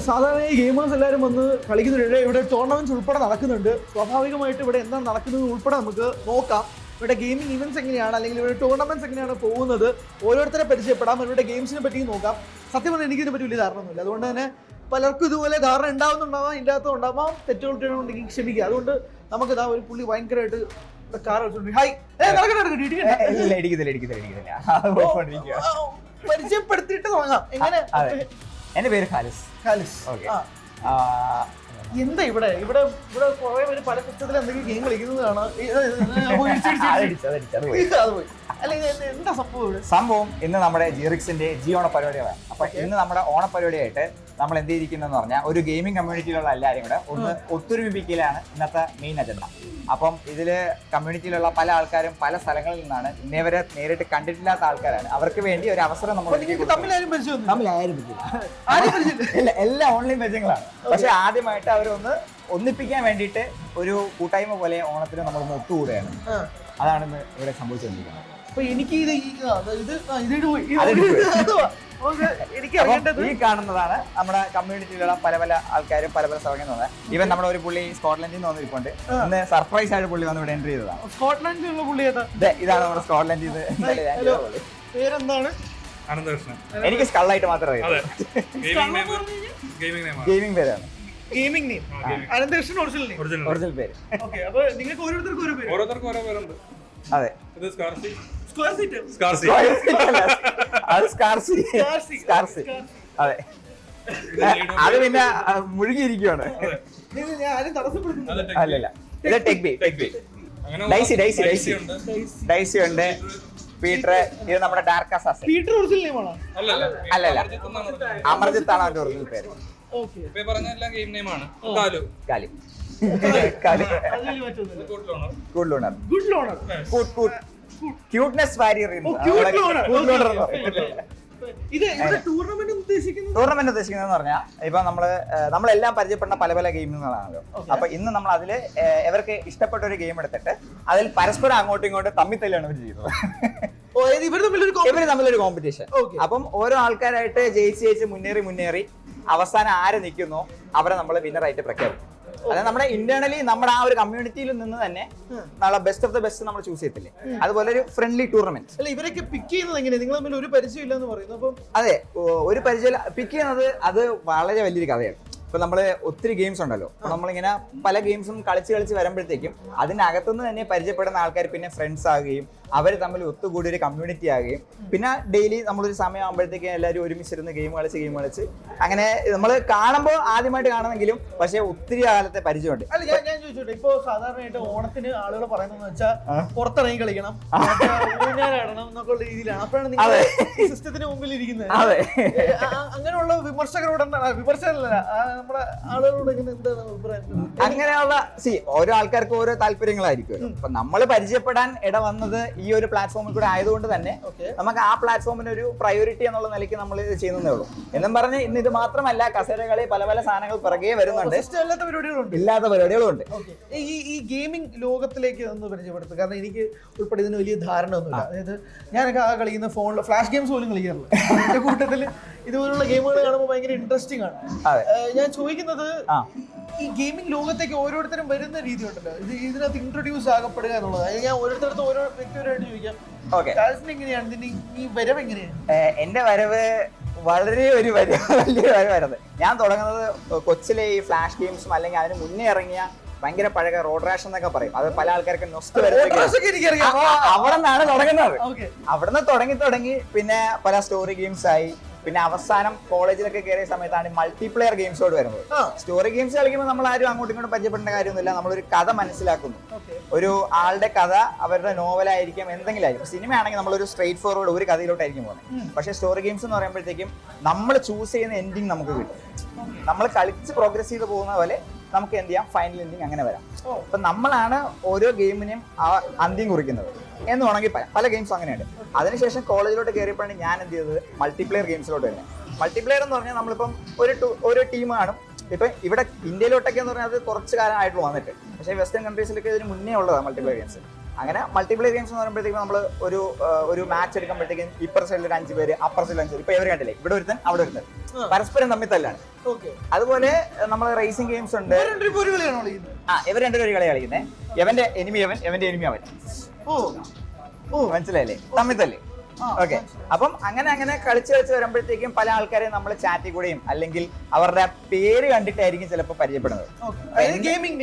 സാധാരണ ഈ ഗെയിമേഴ്സ് എല്ലാവരും വന്ന് കളിക്കുന്നുണ്ട്. ഇവിടെ ടൂർണമെന്റ്സ് ഉൾപ്പെടെ നടക്കുന്നുണ്ട്. സ്വാഭാവികമായിട്ട് ഇവിടെ എന്താണ് നടക്കുന്നത് ഉൾപ്പെടെ നമുക്ക് നോക്കാം. ഇവിടെ ഗെയിമിംഗ് ഇവന്റ്സ് എങ്ങനെയാണ്, അല്ലെങ്കിൽ ഇവിടെ ടൂർണമെന്റ്സ് എങ്ങനെയാണ് പോകുന്നത്, ഓരോരുത്തരെ പരിചയപ്പെടാം. ഇവിടെ ഗെയിംസിനെ പറ്റി നോക്കാം. സത്യം പറഞ്ഞാൽ എനിക്കിതിനെ പറ്റി വലിയ ധാരണയൊന്നുമില്ല. അതുകൊണ്ട് തന്നെ പലർക്കും ഇതുപോലെ ധാരണ ഉണ്ടാവുന്നുണ്ടാവാം, ഇല്ലാത്തതുണ്ടാവാം, തെറ്റുകുട്ടികളുണ്ടെങ്കിൽ ക്ഷമിക്കുക. അതുകൊണ്ട് നമുക്ക് ഇതാ ഒരു പുള്ളി ഭയങ്കരമായിട്ട് കാർ ഹായ് പരിചയപ്പെടുത്തിയിട്ട് തുടങ്ങാം. എങ്ങനെ? എന്റെ പേര് ഖാലിസ്. എന്താ ഇവിടെ ഇവിടെ ഇവിടെ കുറെ പേര് പല പുസ്തകത്തിൽ എന്തെങ്കിലും ഗെയിം കളിക്കുന്നതാണ്. എന്താ സംഭവം ഇന്ന് നമ്മുടെ ജിറിക്സിന്റെ ഓണ പരിപാടികളാണ്. അപ്പൊ ഇന്ന് നമ്മുടെ ഓണപരിപാടിയായിട്ട് നമ്മൾ എന്ത് ചെയ്തിരിക്കുന്നതെന്ന് പറഞ്ഞാൽ ഒരു ഗെയിമിംഗ് കമ്മ്യൂണിറ്റിയിലുള്ള എല്ലാവരും കൂടെ ഒന്ന് ഒത്തൊരുമിപ്പിക്കലാണ് ഇന്നത്തെ മെയിൻ അജണ്ട. അപ്പം ഇതില് കമ്മ്യൂണിറ്റിയിലുള്ള പല ആൾക്കാരും പല സ്ഥലങ്ങളിൽ നിന്നാണ്, ഇന്നേവരെ നേരിട്ട് കണ്ടിട്ടില്ലാത്ത ആൾക്കാരാണ്. അവർക്ക് വേണ്ടി ഒരു അവസരം നമ്മൾ എല്ലാ ഓൺലൈൻ പരിചയങ്ങളാണ്. പക്ഷെ ആദ്യമായിട്ട് അവരൊന്ന് ഒന്നിപ്പിക്കാൻ വേണ്ടിയിട്ട് ഒരു കൂട്ടായ്മ പോലെ ഓണത്തിന് നമ്മളൊന്ന് ഒത്തുകൂടുകയാണ്. അതാണ് ഇന്ന് ഇവിടെ സംഭവിച്ചുകൊണ്ടിരിക്കുന്നത്. അപ്പൊ എനിക്ക് ഈ കാണുന്നതാണ് നമ്മുടെ കമ്മ്യൂണിറ്റിയിലുള്ള പല പല ആൾക്കാരും പല പല സ്ഥലങ്ങളിൽ നിന്ന്. ഇവൻ നമ്മുടെ ഒരു പുള്ളി സ്കോട്ട്ലൻഡിൽ നിന്ന് വന്നിരിപ്പുണ്ട്. ഇന്ന് സർപ്രൈസ് ആയിട്ട് പുള്ളി വന്ന് ഇവിടെ എൻട്രി ചെയ്തതാണ്. സ്കോട്ട്ലൻഡിലുള്ള പുള്ളി ഇതാണ് നമ്മുടെ സ്കോട്ട്ലൻഡിൽ പേരെന്താണ്? എനിക്ക് സ്കള്ളായിട്ട് മാത്രമേ ഗെയിമിംഗ് പേരാണ്. ഗെയിമിംഗ് നെയിം അനന്തകൃഷ്ണൻ ഒറിജിനൽ പേര്. അപ്പൊ നിങ്ങൾക്ക് ഓരോരുത്തർക്കും ഓരോ പേരുണ്ട്. അതെ, അതെ, അത് പിന്നെ മുഴുകിയിരിക്കുകയാണ്. അല്ലല്ല, ഇത് ഡൈസി ഉണ്ട്, പീറ്റർ, ഇത് നമ്മുടെ ഡാർക്ക് അസാസിൻ. അല്ലല്ല, അമർജിത്ത് ആണ് അവന്റെ ഒറിജിനൽ പേര്. ടൂർണമെന്റ് ഉദ്ദേശിക്കുന്നതെന്ന് പറഞ്ഞാൽ ഇപ്പൊ നമ്മളെല്ലാം പരിചയപ്പെടുന്ന പല പല ഗെയിമുകളാണല്ലോ. അപ്പൊ ഇന്ന് നമ്മൾ അതില് ഇവർക്ക് ഇഷ്ടപ്പെട്ട ഒരു ഗെയിം എടുത്തിട്ട് അതിൽ പരസ്പരം അങ്ങോട്ടും ഇങ്ങോട്ടും തമ്മിത്തല്ലാണ് ഇവർ ചെയ്യുന്നത്. ഇവര് തമ്മിലൊരു കോമ്പറ്റീഷൻ. അപ്പം ഓരോ ആൾക്കാരായിട്ട് ജയിച്ച് മുന്നേറി അവസാനം ആര് നിൽക്കുന്നോ അവരെ നമ്മൾ വിന്നറായിട്ട് പ്രഖ്യാപിക്കും. അതായത് നമ്മുടെ ഇന്റേണലി നമ്മുടെ ആ ഒരു കമ്മ്യൂണിറ്റിയിൽ നിന്ന് തന്നെ നാളെ ബെസ്റ്റ് ഓഫ് ദ ബെസ്റ്റ് നമ്മൾ ചൂസ് ചെയ്യത്തില്ലേ, അതുപോലെ ഒരു ഫ്രണ്ട്ലി ടൂർണമെന്റ്. അല്ല, ഇവരൊക്കെ പിക്ക് ചെയ്യുന്നത് എങ്ങനെയാണ്? നിങ്ങൾ തമ്മിൽ ഒരു പരിചയം ഇല്ലെന്ന് പറയുന്നു. അപ്പം അതെ, ഒരു പരിചയം പിക്ക് ചെയ്യുന്നത് അത് വളരെ വലിയൊരു കഥയാണ്. ഇപ്പൊ നമ്മള് ഒത്തിരി ഗെയിംസ് ഉണ്ടല്ലോ, നമ്മളിങ്ങനെ പല ഗെയിംസും കളിച്ച് വരുമ്പോഴത്തേക്കും അതിനകത്തുനിന്ന് തന്നെ പരിചയപ്പെടുന്ന ആൾക്കാർ പിന്നെ ഫ്രണ്ട്സ് ആകുകയും അവർ തമ്മിൽ ഒത്തുകൂടി ഒരു കമ്മ്യൂണിറ്റി ആകുകയും പിന്നെ ഡെയിലി നമ്മളൊരു സമയം ആകുമ്പോഴത്തേക്കും എല്ലാവരും ഒരുമിച്ചിരുന്ന് ഗെയിം കളിച്ച് അങ്ങനെ നമ്മൾ കാണുമ്പോൾ ആദ്യമായിട്ട് കാണുമെങ്കിലും പക്ഷെ ഒത്തിരി കാലത്തെ പരിചയമുണ്ട്. അല്ല, ഞാൻ ചോദിച്ചോട്ടെ, ഇപ്പൊ സാധാരണയായിട്ട് ഓണത്തിന് ആളുകൾ പറയുന്നതെന്ന് വെച്ചാൽ പുറത്തിറങ്ങി കളിക്കണം, ഊഞ്ഞാലാടണം എന്നൊക്കെ ഉള്ള രീതിയിലാണ്. അപ്പോഴാണ് നിങ്ങൾ സിസ്റ്റത്തിന് മുമ്പിൽ ഇരിക്കുന്നത്. അങ്ങനെയുള്ള വിമർശകരോട് വിമർശകരല്ല, നമ്മുടെ ആളുകളോട് എന്താണ് അഭിപ്രായം? അങ്ങനെയുള്ള ഓരോ ആൾക്കാർക്ക് ഓരോ താല്പര്യങ്ങളായിരിക്കും. അപ്പൊ നമ്മൾ പരിചയപ്പെടാൻ ഇട വന്നത് ഈ ഒരു പ്ലാറ്റ്ഫോമിൽ കൂടെ ആയതുകൊണ്ട് തന്നെ നമുക്ക് ആ പ്ലാറ്റ്ഫോമിന് ഒരു പ്രയോറിറ്റി എന്നുള്ള നിലയ്ക്ക് നമ്മൾ ഇത് ചെയ്യുന്നതേ ഉള്ളൂ. എന്നും പറഞ്ഞ് ഇന്ന് ഇത് മാത്രമല്ല, കസേരകളി പല പല സാധനങ്ങൾ പിറകെ വരുന്നുണ്ട്, ഇല്ലാത്ത പരിപാടികളുണ്ട്. ഈ ഗെയിമിംഗ് ലോകത്തിലേക്ക് ഒന്ന് പരിചയപ്പെടുത്തുക, കാരണം എനിക്ക് ഉൾപ്പെടെ ഇതിന് വലിയ ധാരണ ഒന്നുമില്ല. അതായത് ഞാനൊക്കെ കളിക്കുന്ന ഫോണിൽ ഫ്ലാഷ് ഗെയിംസ് പോലും കളിക്കാറില്ല. എന്റെ കൂട്ടത്തിൽ ഇതുപോലുള്ള ഗെയിമുകൾ കാണുമ്പോൾ ഭയങ്കര ഇൻട്രസ്റ്റിംഗ് ആണ്. ഞാൻ ചോദിക്കുന്നത്, ഈ ഗെയിമിംഗ് ലോകത്തേക്ക് ഓരോരുത്തരും വരുന്ന രീതി ഉണ്ടല്ലോ, ഇതിനകത്ത് ഇൻട്രൊഡ്യൂസ് ആകപ്പെടുക എന്നുള്ളത്. ഞാൻ ഓരോരുത്തരടുത്ത് ഓരോ വ്യക്തിപരമായിട്ട് ചോദിക്കാം, എങ്ങനെയാണ് ഈ വരവ് എങ്ങനെയാണ്? എന്റെ വരവ് വളരെ വലിയ വരവായിരുന്നു. ഞാൻ തുടങ്ങുന്നത് കൊച്ചിലെ ഈ ഫ്ലാഷ് ഗെയിംസും അല്ലെങ്കിൽ അതിന് മുന്നേ ഇറങ്ങിയ ഭയങ്കര പഴയ റോഡ് റാഷ് എന്നൊക്കെ പറയും, അത് പല ആൾക്കാർക്ക് നൊസ്റ്റ് അവിടെ നിന്നാണ് തുടങ്ങുന്നത്. അവിടുന്ന് തുടങ്ങി പിന്നെ പല സ്റ്റോറി ഗെയിംസ് ആയി. പിന്നെ അവസാനം കോളേജിലൊക്കെ കയറിയ സമയത്താണ് മൾട്ടിപ്ലെയർ ഗെയിംസോട് വരുന്നത്. സ്റ്റോറി ഗെയിംസ് കളിക്കുമ്പോൾ നമ്മൾ ആരും അങ്ങോട്ടും ഇങ്ങോട്ടും പരിചയപ്പെടേണ്ട കാര്യമൊന്നുമില്ല. നമ്മളൊരു കഥ മനസ്സിലാക്കുന്നു, ഒരു ആളുടെ കഥ അവരുടെ നോവലായിരിക്കും, എന്തെങ്കിലും ആയിരിക്കും. സിനിമ ആണെങ്കിൽ നമ്മളൊരു സ്ട്രെയിറ്റ് ഫോർവേഡ് ഒരു കഥയിലോട്ടായിരിക്കും പോകുന്നത്. പക്ഷേ സ്റ്റോറി ഗെയിംസ് എന്ന് പറയുമ്പോഴത്തേക്കും നമ്മൾ ചൂസ് ചെയ്യുന്ന എൻഡിങ് നമുക്ക് കിട്ടും. നമ്മൾ കളിച്ച് പ്രോഗ്രസ് ചെയ്ത് പോകുന്ന പോലെ നമുക്ക് എന്ത് ചെയ്യാം, ഫൈനൽ എൻഡിങ് അങ്ങനെ വരാം. അപ്പൊ നമ്മളാണ് ഓരോ ഗെയിമിനെയും അന്ത്യം കുറിക്കുന്നത് എന്ന് വേണമെങ്കിൽ പല ഗെയിംസും അങ്ങനെയുണ്ട്. അതിനുശേഷം കോളേജിലോട്ട് കയറിയപ്പോഴാണ് ഞാൻ എന്ത് ചെയ്തത്, മൾട്ടിപ്ലെയർ ഗെയിംസിലോട്ട് വരുന്നത്. മൾട്ടിപ്ലെയർ എന്ന് പറഞ്ഞാൽ നമ്മളിപ്പം ഒരു ടീം കാണും, ഇപ്പൊ ഇവിടെ ഇന്ത്യയിലോട്ടൊക്കെ എന്ന് പറഞ്ഞാൽ അത് കുറച്ച് കാലമായിട്ട് വന്നിട്ട്, പക്ഷേ വെസ്റ്റേൺ കൺട്രീസിലൊക്കെ ഇതിന് മുന്നേ ഉള്ളതാണ് മൾട്ടിപ്ലെയർ ഗെയിംസ്. അങ്ങനെ മൾട്ടിപ്ലെയർ ഗെയിംസ് എന്ന് പറയുമ്പോഴത്തേക്കും നമ്മൾ ഒരു മാച്ച് എടുക്കുമ്പോഴത്തേക്കും ഇപ്പർ സൈഡിൽ ഒരു 5 പേര്, അപ്പർ സൈഡിൽ 5 പേര്. ഇപ്പൊ ഇവർ കണ്ടില്ലേ, ഇവിടെ ഒരുത്തൻ അവിടെ ഒരുത്തൻ, പരസ്പരം തമ്മിൽ തല്ലാണ്. അതുപോലെ നമ്മൾ റേസിംഗ് ഗെയിംസ് ഉണ്ട്. ഇവർ രണ്ടുപേരും ഒരു കളി കളിക്കുന്നത്. എവന്റെ എനിമി അവൻ, എവന്റെ എനിമി അവൻ. മനസ്സിലായില്ലേ, തമ്മിൽ തല്ല്. ഓക്കെ, അപ്പം അങ്ങനെ കളിച്ച് വരുമ്പോഴത്തേക്കും പല ആൾക്കാരെയും നമ്മൾ ചാറ്റിൽ കൂടെയും അല്ലെങ്കിൽ അവരുടെ പേര് കണ്ടിട്ടായിരിക്കും ചിലപ്പോൾ പരിചയപ്പെടുന്നത്. ഗെയിമിംഗ്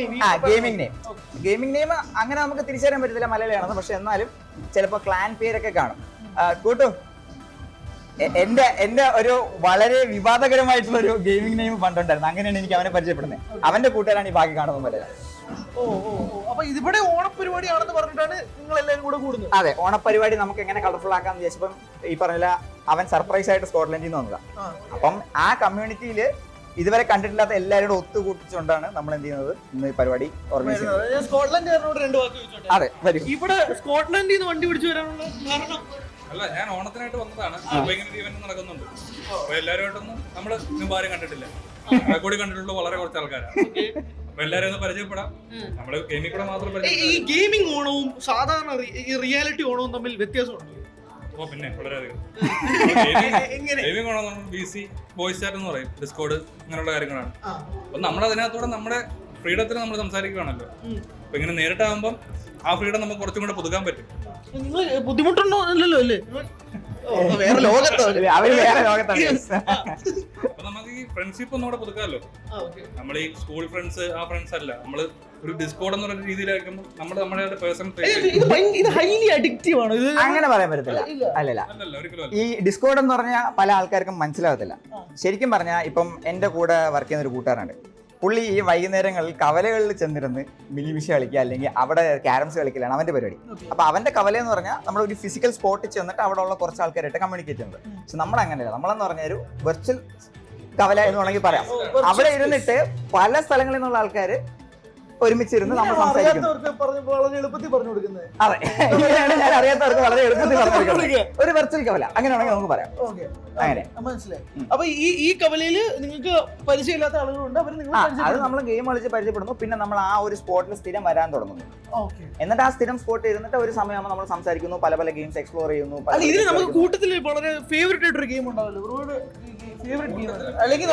നെയിം അങ്ങനെ നമുക്ക് തിരിച്ചറിയാൻ പറ്റത്തില്ല മലയാളിയാണെന്ന്, പക്ഷെ എന്നാലും ചിലപ്പോൾ ക്ലാൻ പേരൊക്കെ കാണും. കൂട്ടു, എന്റെ ഒരു വളരെ വിവാദകരമായിട്ടുള്ള ഒരു ഗെയിമിംഗ് നെയിം പണ്ടുണ്ടായിരുന്നു. അങ്ങനെയാണ് എനിക്ക് അവനെ പരിചയപ്പെടുന്നത്. അവന്റെ കൂട്ടുകാരാണ് ഈ ബാക്കി കാണുന്നത് പോലെ. അപ്പൊ ഇതിവിടെ ഓണപരിപാടിയാണെന്ന് പറഞ്ഞിട്ടാണ് നിങ്ങൾ എല്ലാവരും കൂടെ കൂടുന്നത്? അതെ, ഓണപരിപാടി നമുക്ക് എങ്ങനെ കളർഫുൾ ആക്കാന്ന് വിചാരിച്ചപ്പം ഈ പറഞ്ഞ അവൻ സർപ്രൈസ് ആയിട്ട് സ്കോട്ട്ലൻഡിൽ നിന്ന് വന്നതാണ്. അപ്പം ആ കമ്മ്യൂണിറ്റിയിൽ ഇതുവരെ കണ്ടിട്ടില്ലാത്ത എല്ലാവരും ഒത്തുകൂട്ടിച്ചുകൊണ്ടാണ് നമ്മൾ എന്ത് ചെയ്യുന്നത്, ഇന്ന് ഈ പരിപാടി ഓർഗനൈസ് ചെയ്യുന്നത്. സ്കോട്ട്ലൻഡുകാരനോട് 2 വാക്ക് ചോദിച്ചോട്ടെ. അതെ, വരും. ഇവിടെ സ്കോട്ട്ലൻഡിൽ നിന്ന് വണ്ടി പിടിച്ചു വരാനുള്ള കാരണം? അല്ല, ഞാൻ ഓണത്തിനായിട്ട് വന്നതാണ്. അപ്പൊ ഇങ്ങനെ ഒരു ഇവന്റ് നടക്കുന്നുണ്ട്. അപ്പൊ എല്ലാവരുമായിട്ടൊന്നും നമ്മള് മുമ്പ് ആരും കണ്ടിട്ടില്ല. കൂടി കണ്ടിട്ടുള്ള വളരെ കുറച്ച് ആൾക്കാരാണ്. അപ്പൊ എല്ലാവരും ഒന്ന് പരിചയപ്പെടാം. നമ്മള് ഗെയിമിൽ കൂടെ മാത്രം ഈ ഗെയിമിംഗ് ഓണവും സാധാരണ റിയാലിറ്റി ഓണവും തമ്മിൽ വ്യത്യാസമുണ്ട്. ഓ പിന്നെ വളരെയധികം. Gaming Onam BC voice chat എന്ന് പറയും, ഡിസ്കോഡ്, അങ്ങനെയുള്ള കാര്യങ്ങളാണ്. അപ്പൊ നമ്മളതിനകത്തൂടെ നമ്മുടെ ഫ്രീഡത്തിൽ നമ്മൾ സംസാരിക്കുകയാണല്ലോ. അപ്പൊ ഇങ്ങനെ നേരിട്ടാകുമ്പോൾ ആ ഫ്രീഡം നമുക്ക് കുറച്ചും കൂടെ പുതുക്കാൻ പറ്റും. നിങ്ങൾ ബുദ്ധിമുട്ടുണ്ടോ അല്ലല്ലോ അല്ലേ? വേറെ ലോകത്താണ്. അപ്പൊ നമുക്ക് ഈ ഫ്രണ്ട്ഷിപ്പ് ഒന്നുകൂടെ പുതുക്കാമല്ലോ. നമ്മൾ ഈ സ്കൂൾ ഫ്രണ്ട്സ് ആ ഫ്രണ്ട്സ് അല്ല, നമ്മള് ഒരു ഡിസ്കോഡ് എന്ന് പറയുന്ന രീതിയിലായിരിക്കുമ്പോൾ നമ്മൾ നമ്മുടെ പേഴ്സണൽ ഇത് ഹൈലി അഡിക്റ്റീവ് ആണ്. അങ്ങനെ പറയാൻ പറ്റത്തില്ല. അല്ലല്ല, ഈ ഡിസ്കോഡ് എന്ന് പറഞ്ഞാൽ പല ആൾക്കാർക്കും മനസ്സിലാകത്തില്ല. ശരിക്കും പറഞ്ഞാൽ ഇപ്പം എന്റെ കൂടെ വർക്ക് ചെയ്യുന്ന ഒരു കൂട്ടുകാരുണ്ട്. പുള്ളി ഈ വൈകുന്നേരങ്ങളിൽ കവലകളിൽ ചെന്നിരുന്ന് മിനിമിഷ കളിക്കുക അല്ലെങ്കിൽ അവിടെ ക്യാരംസ് കളിക്കലാണ് അവന്റെ പരിപാടി. അപ്പൊ അവന്റെ കവല എന്ന് പറഞ്ഞാൽ നമ്മൾ ഒരു ഫിസിക്കൽ സ്പോട്ടിൽ ചെന്നിട്ട് അവിടെ ഉള്ള കുറച്ച് ആൾക്കാരായിട്ട് കമ്മ്യൂണിക്കേറ്റ് ചെയ്യുന്നത്. പക്ഷെ നമ്മൾ അങ്ങനെയല്ല. നമ്മളെന്ന് പറഞ്ഞ ഒരു വെർച്വൽ കവല എന്ന് വേണമെങ്കിൽ പറയാം. അവിടെ ഇരുന്നിട്ട് പല സ്ഥലങ്ങളിൽ നിന്നുള്ള ആൾക്കാര് ഒരുമിച്ചിരുന്ന് നമ്മൾ സംസാരിക്കുന്നു. അതെ, ഇങ്ങനെയാണ് ഞാൻ അറിയാത്തവർക്ക് വളരെ എളുപ്പത്തിൽ പറഞ്ഞു കൊടുക്കുന്നത്. ഒരു വെർച്വൽ കവല അങ്ങനെയാണെങ്കിൽ നമുക്ക് പറയാം. അങ്ങനെ മനസ്സിലായി. അപ്പൊ ഈ കവലയില് നിങ്ങൾക്ക് പരിചയമില്ലാത്ത ആളുകളുണ്ട്, അത് നമ്മൾ ഗെയിം കളിച്ച് പരിചയപ്പെടുന്നു. പിന്നെ നമ്മൾ ആ ഒരു സ്പോട്ടിൽ സ്ഥിരം വരാൻ തുടങ്ങുന്നു. എന്നിട്ട് ആ സ്ഥിരം സ്പോട്ടിൽ ഇരുന്നിട്ട് ഒരു സമയമാകുമ്പോൾ നമ്മൾ സംസാരിക്കുന്നു, പല ഗെയിംസ് എക്സ്പ്ലോർ ചെയ്യുന്നു. ഇതിന് നമുക്ക് കൂട്ടത്തിൽ വളരെ ഫേവറേറ്റ് ആയിട്ടൊരു ഗെയിം ഉണ്ടാവല്ലോ, അല്ലെങ്കിൽ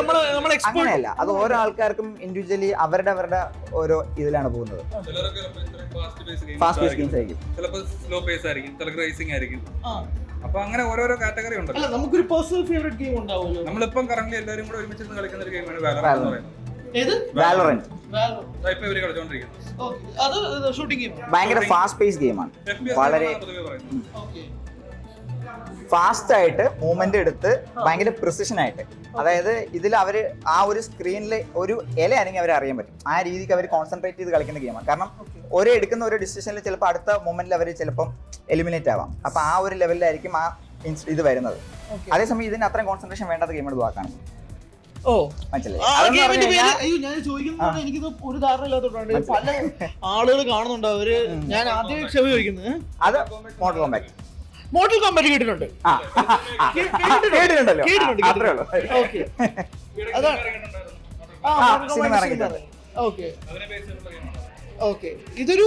അങ്ങനെയല്ല. അത് ഓരോ ആൾക്കാർക്കും ഇൻഡിവിജ്വലി അവരുടെ ഓരോ ഇതിലാണ് പോകുന്നത്. ഫാസ്റ്റ് പേസ് ഗെയിംസ് ആയിരിക്കും, ചിലപ്പോൾ സ്ലോ പേസ് ആയിരിക്കും, ചിലപ്പോൾ റേസിംഗ് ആയിരിക്കും. അപ്പൊ അങ്ങനെ ഓരോരോ കാറ്റഗറി ഉണ്ടല്ലോ. നമുക്കൊരു പേഴ്സണൽ ഫേവറേറ്റ് ഗെയിം ഉണ്ടാവുമല്ലോ. നമ്മളിപ്പം കറന്റ് എല്ലാവരും കൂടെ ഒരുമിച്ചിരുന്ന് കളിക്കുന്ന ഒരു ഗെയിമാണ് വാലോറന്റ് എന്ന് പറയുന്നത്. വാലോറന്റ് ഇപ്പൊ ഇവര് കളിച്ചോണ്ടിരിക്കുന്നത്. ഭയങ്കര ഫാസ്റ്റ് പേസ് ഗെയിമാണ്. വളരെ ഫാസ്റ്റ് ആയിട്ട് മൂവ്മെന്റ് എടുത്ത് ഭയങ്കര പ്രിസിഷൻ ആയിട്ട്. അതായത് ഇതിൽ അവര് ആ ഒരു സ്ക്രീനിൽ ഒരു ഇല ആണെങ്കിൽ അവരെ അറിയാൻ പറ്റും. ആ രീതിക്ക് അവർ കോൺസെൻട്രേറ്റ് ചെയ്ത് കളിക്കുന്ന ഗെയിമാണ്. കാരണം എടുക്കുന്ന ഒരു ഡിസിഷനിൽ ചിലപ്പോൾ അടുത്ത മൊമെന്റിൽ അവർ ചിലപ്പം എലിമിനേറ്റ് ആവാം. അപ്പൊ ആ ഒരു ലെവലിലായിരിക്കും ആ ഇത് വരുന്നത്. അതേസമയം ഇതിന് അത്രയും കോൺസെൻട്രേഷൻ വേണ്ടാത്ത ഗെയിമാണ് ദ്വാക്കാണ്. എനിക്കിത് ഒരു ധാരണ ഇല്ലാത്തോണ്ടാണ് പല ആളുകൾ കാണുന്നുണ്ട്. അവര് ഞാൻ ആദ്യം ക്ഷമ ചോദിക്കുന്നത് അത് മോർട്ടൽ കോംബാറ്റ്. മോർട്ടൽ കോംബാറ്റ് കേട്ടിട്ടുണ്ട്. ഇതൊരു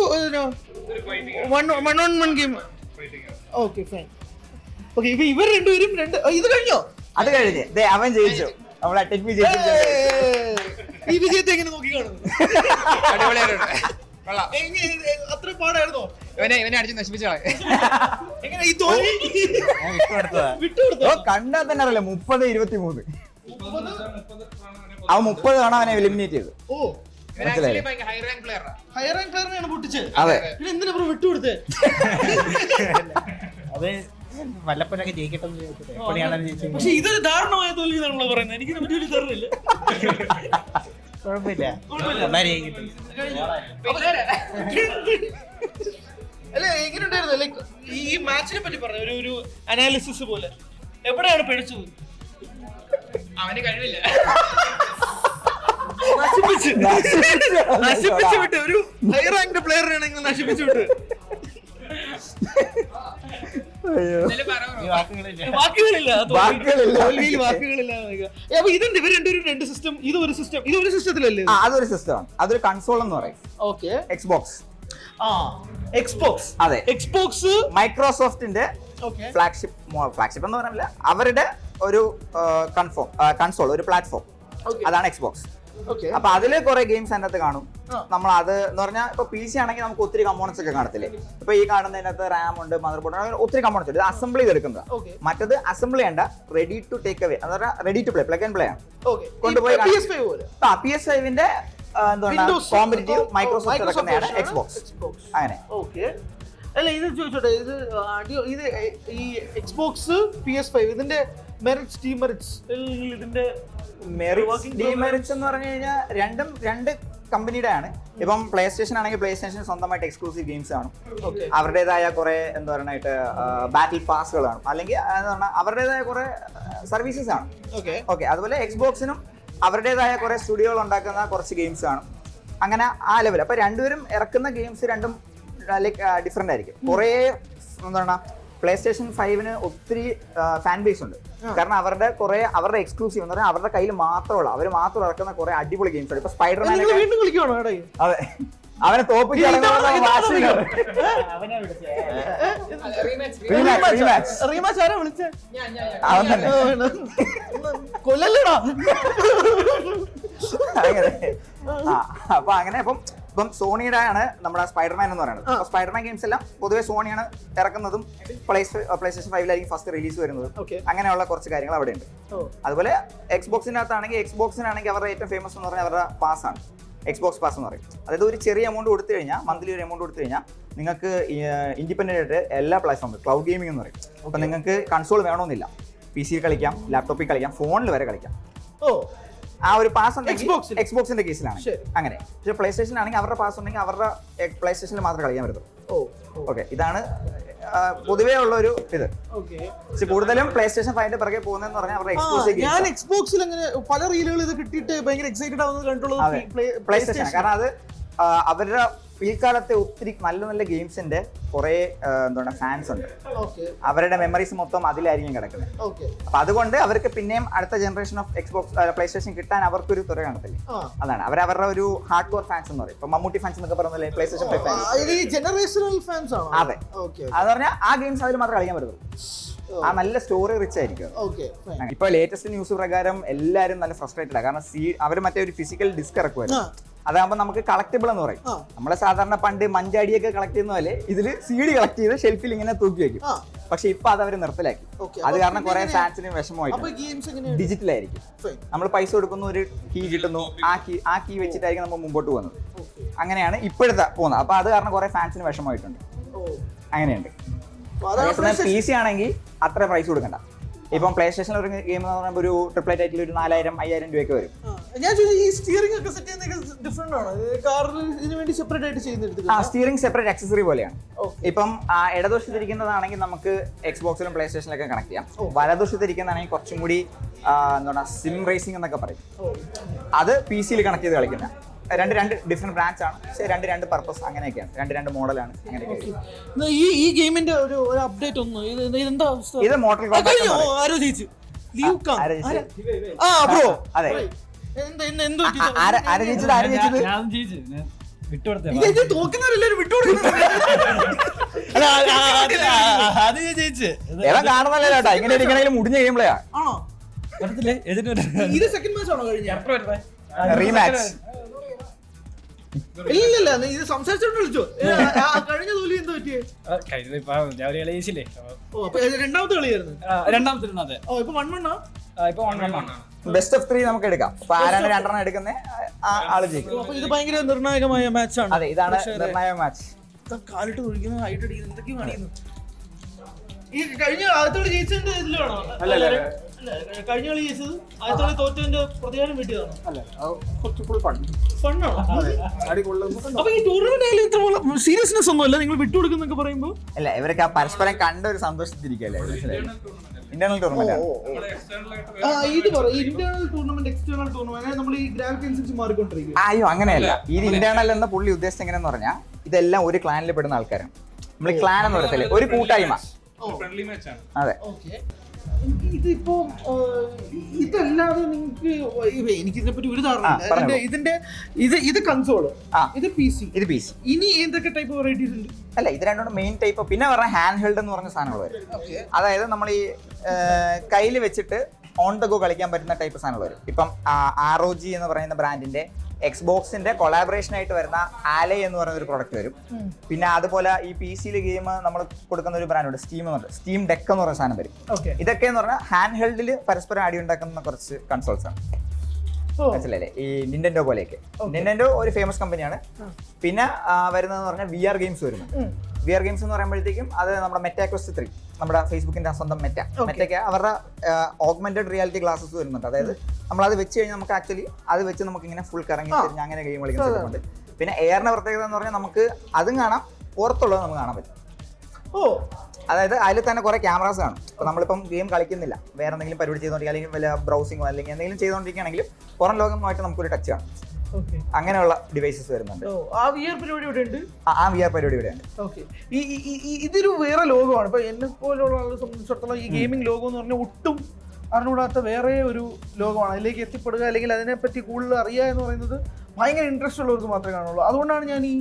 ഇവർ രണ്ടുപേരും ഇത് കഴിഞ്ഞോ? അത് കഴിഞ്ഞ് അവൻ ജയിച്ചു. ഈ വിജയത്തെ എങ്ങനെ നോക്കി കാണുന്നു? അത്ര പാടായിരുന്നോ? ഇവനെ അടിച്ച് നശിപ്പിച്ചോളെ. കണ്ടാ തന്നെ അറിയില്ല. 30-23 അവൻ 30 തവണ അവനെ എലിമിനേറ്റ് ചെയ്തു. ഹൈ റാങ്ക് പ്ലെയറിനെയാണ് പൊട്ടിച്ചത്. അതെ, പിന്നെ എന്തിനാ വിട്ടുകൊടുത്തേ? അത് വല്ലപ്പോഴൊക്കെ ജയിക്കട്ടെ. പക്ഷെ ഇതൊരു ദാരുണമായ തോൽവി എന്നാണല്ലോ പറയുന്നത്. എനിക്ക് വലിയൊരു ധാരണയില്ല. കുഴപ്പമില്ല. അല്ലെ, എങ്ങനെയുണ്ടായിരുന്നു? ലൈക്ക് ഈ മാച്ചിനെ പറ്റി പറഞ്ഞ ഒരു അനാലിസിസ് പോലെ എവിടെയാണ് പിഴച്ചത്? അവന് കഴിവില്ല. നശിപ്പിച്ചു വിട്ട് ഒരു ഹൈ റാങ്ക് പ്ലെയറിനാണെങ്കിൽ നശിപ്പിച്ചു വിട്ട് എന്തായാലും പറ bro. വാക്കുകളില്ല വാക്കുകളില്ല. തോൽവിയിൽ വാക്കുകളില്ല. അപ്പൊ ഇതെന്ത് ഇവർ രണ്ടുപേരും രണ്ട് സിസ്റ്റം, ഇത് ഒരു സിസ്റ്റത്തിലല്ലേ? അതൊരു സിസ്റ്റമാണ്, അതൊരു കൺസോൾ എന്ന് പറയും. ഓക്കെ. എക്സ്ബോക്സ്. എക്സ്ബോക്സ്. അതെ, എക്സ്ബോക്സ് മൈക്രോസോഫ്റ്റിന്റെ ഫ്ലാഗ്ഷിപ്പ് എന്ന് പറഞ്ഞില്ല, അവരുടെ ഒരു കൺസോൾ, ഒരു പ്ലാറ്റ്ഫോം, അതാണ് എക്സ്ബോക്സ്. അപ്പൊ അതില് കുറെ ഗെയിംസ് അതിനകത്ത് കാണും. നമ്മൾ അത് എന്ന് പറഞ്ഞാൽ ഇപ്പൊ പി സി ആണെങ്കിൽ നമുക്ക് ഒത്തിരി കമ്പോണൻസ് ഒക്കെ കാണത്തില്ലേ. ഇപ്പൊ ഈ കാണുന്നതിനകത്ത് റാം ഉണ്ട്, മദർ ബോർഡ്, ഒത്തിരി കമ്പോണൻസ് ഉണ്ട്. ഇത് അസംബിൾ ചെയ്തെടുക്കുന്നത്. മറ്റത് അസംബിൾ ചെയ്യേണ്ട, റെഡി ടു ടേക്ക് അവേ, എന്ന് പറഞ്ഞാൽ ready to play, plug and play ആണ്. കൊണ്ടുപോയി PS5ന്റെ എന്താണ് കോമ്പറ്റീവ് മൈക്രോസോഫ്റ്റ് ഇറക്കുന്നതാണ് എക്സ്ബോക്സ്. അങ്ങനെ. അല്ല ഇത് ചോദിച്ചോട്ടെ, ഇത് ഈ എക്സ്ബോക്സ് PS5 ഇതിന്റെ മെറിറ്റ്സ് ഡിമെറിറ്റ്സ്, ഇതിന്റെ ഡിമെറിറ്റ്സ് എന്ന് പറഞ്ഞു കഴിഞ്ഞാൽ രണ്ട് കമ്പനിയുടെ ആണ്. ഇപ്പം പ്ലേ സ്റ്റേഷൻ ആണെങ്കിൽ പ്ലേ സ്റ്റേഷൻ സ്വന്തമായിട്ട് എക്സ്ക്ലൂസീവ് ഗെയിംസ് ആണ്, അവരുടേതായ കുറെ എന്താ പറയുക ബാറ്റിൽ പാസുകളാണ്, അല്ലെങ്കിൽ അവരുടേതായ കുറെ സർവീസസ് ആണ്. ഓക്കെ. അതുപോലെ എക്സ്ബോക്സിനും അവരുടേതായ കുറെ സ്റ്റുഡിയോകൾ ഉണ്ടാക്കുന്ന കുറച്ച് ഗെയിംസ് ആണ്. അങ്ങനെ ആ ലെവൽ. അപ്പൊ രണ്ടുപേരും ഇറക്കുന്ന ഗെയിംസ് രണ്ടും ലൈക്ക് ഡിഫറെന്റ് ആയിരിക്കും. കുറെ എന്താണ് പ്ലേ സ്റ്റേഷൻ 5ന് ഒത്തിരി ഫാൻ ബേസ് ഉണ്ട്. കാരണം അവരുടെ എക്സ്ക്ലൂസീവ് എന്ന് പറഞ്ഞാൽ അവരുടെ കയ്യിൽ മാത്രമുള്ള, അവർ മാത്രം ഇറക്കുന്ന കുറെ അടിപൊളി ഗെയിംസ് ഉണ്ട്. ഇപ്പൊ സ്പൈഡർമാൻ, അതെ, അവനെ തോപ്പിക്കാൻ അവൻ തന്നെ കൊല്ലല്ലടാ. അപ്പൊ അങ്ങനെ ഇപ്പം സോണിയുടെ ആണ് നമ്മുടെ സ്പൈഡർമാൻ എന്ന് പറയുന്നത്. അപ്പൊ സ്പൈഡർമാൻ ഗെയിംസ് എല്ലാം പൊതുവെ സോണിയാണ് ഇറക്കുന്നതും, പ്ലേ സ്റ്റേഷൻ 5ലായിരിക്കും ഫസ്റ്റ് റിലീസ് വരുന്നതും. അങ്ങനെയുള്ള കുറച്ച് കാര്യങ്ങൾ അവിടെ ഉണ്ട്. അതുപോലെ എക്സ്ബോക്സിനാണെങ്കിൽ അവരുടെ ഏറ്റവും ഫേമസ് എന്ന് പറഞ്ഞാൽ അവരുടെ പാസ് ആണ്, എക്സ്ബോക്സ് പാസ് എന്ന് പറയും. അതായത് ഒരു ചെറിയ എമൗണ്ട് കൊടുത്തു കഴിഞ്ഞാൽ, മന്ത്ലി ഒരു എമൗണ്ട് കൊടുത്തു കഴിഞ്ഞാൽ നിങ്ങൾക്ക് ഇൻഡിപെൻഡന്റ് ആയിട്ട് എല്ലാ പ്ലാറ്റ്ഫോമും, ക്ലൗഡ് ഗെയിമിംഗ് എന്ന് പറയും. അപ്പൊ നിങ്ങൾക്ക് കൺസോൾ വേണമെന്നില്ല, PC കളിക്കാം, ലാപ്ടോപ്പിൽ കളിക്കാം, ഫോണിൽ വരെ കളിക്കാം. ആ ഒരു പാസ് ഉണ്ടെങ്കിൽ എക്സ്ബോക്സിന്റെ കേസിലാണ് അങ്ങനെ. പക്ഷെ പ്ലേ സ്റ്റേഷൻ ആണെങ്കിൽ അവരുടെ പാസ് ഉണ്ടെങ്കിൽ അവരുടെ പ്ലേ സ്റ്റേഷനിൽ മാത്രമേ കളിക്കാൻ പറ്റത്തുള്ളൂ. ഓക്കെ. ഇതാണ് പൊതുവേ ഉള്ള ഒരു ഇത്. പക്ഷെ കൂടുതലും പ്ലേ സ്റ്റേഷൻ 5ന്റെ പിറകെ പോകുന്നതെന്ന് പറഞ്ഞാൽ അവരുടെ എക്സ്ക്ലൂസീവ്. ഞാൻ എക്സ്ബോക്സിൽ അങ്ങനെ പല റീലുകൾ ഇത് കിട്ടിയിട്ട് ഭയങ്കര എക്സൈറ്റഡ് ആവുന്നത് കണ്ടുള്ളത് പ്ലേ സ്റ്റേഷൻ. കാരണം അത് അവരുടെ പിൽക്കാലത്തെ ഒത്തിരി നല്ല നല്ല ഗെയിംസിന്റെ കുറെ എന്താണ് ഫാൻസ് ഉണ്ട്. അവരുടെ മെമ്മറീസ് മൊത്തം അതിലായിരിക്കും കിടക്കുന്നത്. അപ്പൊ അതുകൊണ്ട് അവർക്ക് പിന്നെയും അടുത്ത generation of Xbox play station കിട്ടാൻ അവർക്കൊരു തുറ കാണത്തില്ല. അതാണ് അവരുടെ ഒരു ഹാർഡ് കോർ ഫാൻസ് എന്ന് പറയും. ഇപ്പൊ മമ്മൂട്ടി ഫാൻസ് എന്നൊക്കെ പറഞ്ഞാൽ പ്ലേ സ്റ്റേഷൻ ഫാൻസ്. അതെ, അത് പറഞ്ഞാൽ ആ ഗെയിംസ് അതിൽ മാത്രമേ കളിക്കാൻ പറ്റുള്ളൂ. ആ നല്ല സ്റ്റോറി റിച്ച് ആയിരിക്കും. ഇപ്പൊ ലേറ്റസ്റ്റ് ന്യൂസ് പ്രകാരം എല്ലാവരും നല്ല ഫ്രസ്ട്രേറ്റഡ് ആണ്. കാരണം അവർ മറ്റേ ഒരു ഫിസിക്കൽ ഡിസ്ക് ഇറക്കുമായിരുന്നു. അതാകുമ്പോൾ നമുക്ക് കളക്റ്റബിൾ എന്ന് പറയും. നമ്മളെ സാധാരണ പണ്ട് മഞ്ചാടിയൊക്കെ കളക്ട് ചെയ്യുന്ന പോലെ ഇതിൽ CD കളക്ട് ചെയ്ത് ഷെൽഫിൽ ഇങ്ങനെ തൂക്കി വെക്കും. പക്ഷെ ഇപ്പൊ അത് അവർ നിർത്തലാക്കി. അത് കാരണം കുറെ ഫാൻസിന് വിഷമമായിട്ട് ഡിജിറ്റലായിരിക്കും. നമ്മൾ പൈസ കൊടുക്കുന്നു, ഒരു കീ കിട്ടുന്നു, ആ കീ വെച്ചിട്ടായിരിക്കും നമ്മൾ മുമ്പോട്ട് പോകുന്നത്. അങ്ങനെയാണ് ഇപ്പോഴത്തെ പോകുന്നത്. അപ്പൊ അത് കാരണം കുറെ ഫാൻസിന് വിഷമമായിട്ടുണ്ട്. അങ്ങനെയുണ്ട്. PC ആണെങ്കിൽ അത്ര പ്രൈസ് കൊടുക്കണ്ട. ഇപ്പം പ്ലേ സ്റ്റേഷനിൽ ഒരു ഗെയിം എന്ന് പറയുമ്പോൾ ഒരു ട്രിപ്ലൈറ്റ് ആയിട്ട് ഒരു 4000-5000 രൂപയൊക്കെ വരും. സ്റ്റിയറിംഗ് സെപ്പറേറ്റ് ആക്സസറി പോലെയാണ്. ഇപ്പം ഇടതുവശത്തിരിക്കുന്നതാണെങ്കിൽ നമുക്ക് എക്സ്ബോക്സിലും പ്ലേ സ്റ്റേഷനിലൊക്കെ കണക്ട് ചെയ്യാം. വലതുവശത്തിരിക്കുന്നതാണെങ്കിൽ കുറച്ചും കൂടി എന്താണ് സിം റേസിംഗ് എന്നൊക്കെ പറയും. അത് PC-യിൽ കണക്ട് ചെയ്ത് കളിക്കുന്ന രണ്ട് ഡിഫറെന്റ് ബ്രാൻഡ്സ് ആണ്. പക്ഷേ രണ്ട് പർപ്പസ് അങ്ങനെയൊക്കെയാണ്, രണ്ട് മോഡലാണ്. ഈ ഗെയിമിന്റെ ഒരു അപ്ഡേറ്റ് ഒന്ന് ഇതെന്താ അവസ്ഥ? ഇത് മോട്ടൽ അതെ കാണുന്നല്ലോ കേട്ടോ. ഇങ്ങനെ ഇരിക്കണമെങ്കിൽ മുടിഞ്ഞ ഗെയിംപ്ലേയാ. റീമാച്ച്. ഇല്ല ഇത് സംസാരിച്ചോണ്ട് വിളിച്ചോ. കഴിഞ്ഞ തോൽവി എന്താ പറ്റിയേ? രണ്ടാമത്തെ കളിയായിരുന്നു. ഇപ്പൊ 1-1 ബെസ്റ്റ് ഓഫ് 3 നമുക്ക് എടുക്കാം. അപ്പൊ ആരാണ് 2 എടുക്കുന്നത് ആള് ജയിക്കും. അപ്പൊ ഇത് ഭയങ്കര നിർണായകമായ മാച്ചാണ്. അതെ, ഇതാണ് നിർണായക മാച്ച്. കാലിട്ട് ഒഴിക്കുന്നു, ഹൈറ്റ് അടിക്കുന്നു, എന്തൊക്കെയും കാണിക്കുന്നു. ഈ കഴിഞ്ഞ ആദ്യത്തെ കളി ജയിച്ചതിന്റെ ഇതിലാണോ? കഴിഞ്ഞ കളി ജയിച്ചത് ആദ്യത്തെ കളി തോറ്റതിന്റെ പ്രതികാരം വീട്ടിയതാണോ? ഫണ്ണാണോ? അപ്പൊ ഈ ടൂർണമെന്റ് ആയാലും ഇത്ര സീരിയസ്നെസ് ഒന്നും അല്ല, നിങ്ങൾ വിട്ടുകൊടുക്കുന്നൊക്കെ പറയുമ്പോ അല്ല, ഇവരൊക്കെ പരസ്പരം കണ്ട ഒരു സന്തോഷത്തിരിക്കല്ലേ. ഇന്റർണൽ ടൂർണമെന്റ് ഇത് പറയും ഇന്റേണൽ ടൂർണമെന്റ്, എക്സ്റ്റേണൽ ടൂർണമെന്റ്, നമ്മൾ ഈ ഗ്രാവിറ്റി അനുസരിച്ച് മാറിക്കൊണ്ടിരിക്കും. അയ്യോ, അങ്ങനെയല്ല. ഈ ഇന്റേണൽ എന്ന പുള്ളി ഉദ്ദേശിച്ചത് എങ്ങനെയെന്ന് പറഞ്ഞാൽ ഇതെല്ലാം ഒരു ക്ലാനിൽ പെടുന്ന ആൾക്കാരാണ്. നമ്മൾ ക്ലാൻ എന്ന് പറയത്തില്ലേ, ഒരു കൂട്ടായ്മ. ഫ്രണ്ട്ലി മാച്ച് ആണ്. അതെ. ഓക്കെ. ഇതിപ്പോ ഇതല്ലാതെ നിങ്ങൾക്ക് എനിക്ക് ഇതിനെപ്പറ്റി ഒരു ധാരണ. ഇത് കൺസോള്, ഇത് PC. ഇത് PC. ഇനി ഏതൊക്കെ ടൈപ്പ് വെറൈറ്റീസ് ഉണ്ട്? അല്ല, ഇത് രണ്ടും മെയിൻ ടൈപ്പ്. പിന്നെ പറഞ്ഞ ഹാൻഡ് ഹെൽഡ് എന്ന് പറഞ്ഞ സാധനങ്ങൾ വരും. അതായത് നമ്മൾ ഈ കയ്യിൽ വെച്ചിട്ട് ഓൺ ദ ഗോ കളിക്കാൻ പറ്റുന്ന ടൈപ്പ് സാധനങ്ങൾ വരും. ഇപ്പം ROG എന്ന് പറയുന്ന ബ്രാൻഡിന്റെ എക്സ്ബോക്സിന്റെ കൊളാബറേഷൻ ആയിട്ട് വരുന്ന ആലേ എന്ന് പറയുന്ന ഒരു പ്രൊഡക്റ്റ് വരും. പിന്നെ അതുപോലെ ഈ PC-യിലെ ഗെയിം നമ്മൾ കൊടുക്കുന്ന ഒരു ബ്രാൻഡ് ഉണ്ട്, സ്റ്റീം ഡെക്ക് എന്ന് പറയുന്ന സാധനം വരും. ഇതൊക്കെ എന്ന് പറഞ്ഞാൽ ഹാൻഡ് ഹെൽഡിൽ പരസ്പരം അടി ഉണ്ടാക്കുന്ന കുറച്ച് കൺസോൾസ് ആണ്. മനസ്സിലല്ലേ? ഈ നിന്റെൻഡോ പോലെയൊക്കെ. നിന്റെൻഡോ ഒരു ഫേമസ് കമ്പനിയാണ്. പിന്നെ വരുന്നതെന്ന് പറഞ്ഞാൽ VR ഗെയിംസ് വരുന്നുണ്ട്. VR ഗെയിംസ് എന്ന് പറയുമ്പോഴത്തേക്കും അത് നമ്മുടെ മെറ്റാ ക്വസ്റ്റ് 3, നമ്മുടെ ഫേസ്ബുക്കിന്റെ സ്വന്തം മെറ്റയ്ക്ക് അവരുടെ ഓഗ്മെന്റഡ് റിയാലിറ്റി ഗ്ലാസസ് വരുന്നുണ്ട്. അതായത് നമ്മൾ അത് വെച്ച് കഴിഞ്ഞാൽ നമുക്ക് ആക്ച്വലി അത് വെച്ച് നമുക്ക് ഇങ്ങനെ ഫുൾ കറങ്ങി തിരിഞ്ഞ് അങ്ങനെ ഗെയിം കളിക്കുന്നുണ്ട്. പിന്നെ എയറിന്റെ പ്രത്യേകത എന്ന് പറഞ്ഞാൽ നമുക്ക് അതും കാണാം, പുറത്തുള്ളത് നമുക്ക് കാണാൻ പറ്റും. അതായത് അതിൽ തന്നെ കുറെ ക്യാമറാസ് കാണും. ഇപ്പൊ നമ്മളിപ്പം ഗെയിം കളിക്കുന്നില്ല, വേറെ എന്തെങ്കിലും പരിപാടി ചെയ്തോണ്ടിരിക്കുക, അല്ലെങ്കിൽ വല്ല ബ്രൗസിങ്ങോ അല്ലെങ്കിൽ എന്തെങ്കിലും ചെയ്തോണ്ടിരിക്കുകയാണെങ്കിൽ പുറം ലോകമായിട്ട് നമുക്കൊരു ടച്ച് കാണും. അങ്ങനെയുള്ള ഡിവൈസസ് വരുന്നുണ്ട്. ആ VR പരിപാടി ഇവിടെ ഉണ്ട്. ആ VR പരിപാടി ഇവിടെ ഉണ്ട്. ഇതൊരു വേറെ ലോകമാണ്. ഇപ്പൊ എന്നെ പോലുള്ള ആളുകളെ സംബന്ധിച്ചിടത്തോളം ഈ ഗെയിമിംഗ് ലോകം എന്ന് പറഞ്ഞാൽ ഒട്ടും അറിഞ്ഞുകൂടാത്ത വേറെ ഒരു ലോകമാണ്. അതിലേക്ക് എത്തിപ്പെടുക അല്ലെങ്കിൽ അതിനെപ്പറ്റി കൂടുതൽ അറിയുക എന്ന് പറയുന്നത് ഭയങ്കര ഇൻട്രസ്റ്റ് ഉള്ളവർക്ക് മാത്രമേ കാണുള്ളൂ. അതുകൊണ്ടാണ് ഞാൻ ഈ